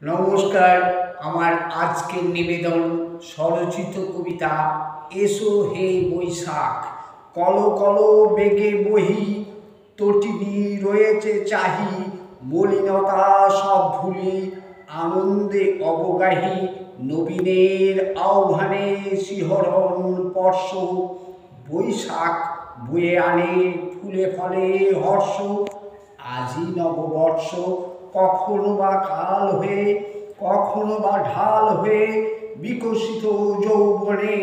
নমস্কার। আমার আজকের নিবেদন স্বরচিত কবিতা এসো হে বৈশাখ। কল কল বেগে বহি তটিনী রয়েছে চাহি, মলিনতা সব ভুলি আনন্দে অবগাহী। নবীনের আহ্বানে শিহরণ স্পর্শ, বৈশাখ বয়ে আনে ফুলে ফলে হর্ষ। আজি নববর্ষ, কখনো বা কাল হয়ে, কখনো বা ঢাল হয়ে বিকশিত যৌবনে,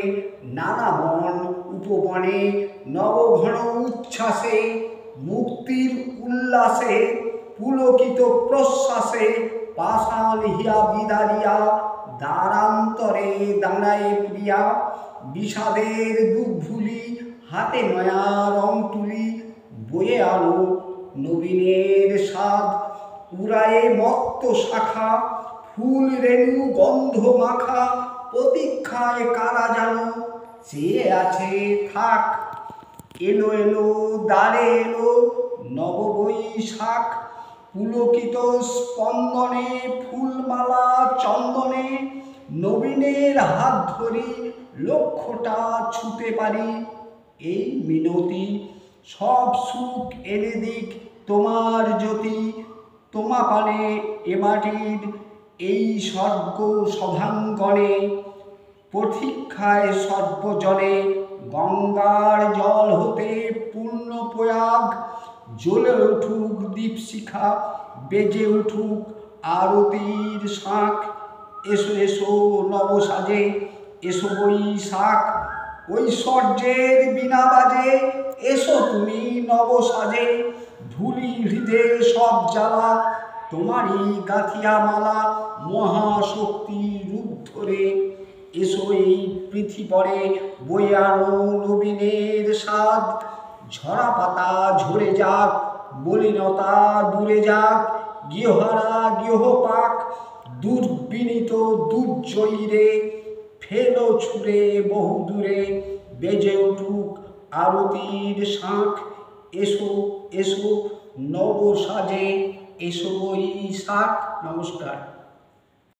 নানা বন উপবনে নবঘন উচ্ছ্বাসে, মুক্তির উল্লাসে পুলকিত প্রশ্বাসে পাষাণ হিয়া বিদারিয়া দ্বারান্তরে দাঁড়ায় প্রিয়া। বিষাদের দুঃখ ভুলি হাতে নয়া রং তুলি, বয়ে আনো নবীনের স্বাদ। উড়ায়ে মত্ত শাখা, ফুল রেণু গন্ধ মাখা, প্রতীক্ষায় কারা যেন চেয়ে আছে থাক। এলো এলো দ্বারে এলো নববৈশাখ, পুলকিত স্পন্দনে ফুলমালা চন্দনে। নবীনের হাত ধরি লক্ষ্যটা ছুতে পারি, এই মিনতি সব সুখ এনে দিক তোমার জ্যোতি। তোমা পানে এ মাটির এই স্বর্গ সভাঙ্গনে, প্রতীক্ষায় সর্বজনে গঙ্গার জল হতে পূর্ণ প্রয়াগ। জ্বলে উঠুক দীপশিখা, বেজে উঠুক আরতির শাঁখ। এসো এসো নবসাজে, এসো বৈশাখ ঐশ্বর্যের বীণা বাজে। এসো তুমি নবসাজে, ধুলি হৃদে সব জ্বালা তোমারই গাঁথিয়া মালা মহাশক্তি রূপ ধরে। এসো এই পৃথিবরে বয়ে আনো নবীনের স্বাদ। ঝরা পাতা ঝরে যাক, মলিনতা দূরে যাক, গৃহহারা গৃহপাক দুর্বিনীত দুর্জয়ী রে ফেলো ছুঁড়ে বহু দূরে। বেজে উঠুক আরতির শাঁখ, এসো এসো নবসাজে, এসো বৈশাখ। নমস্কার।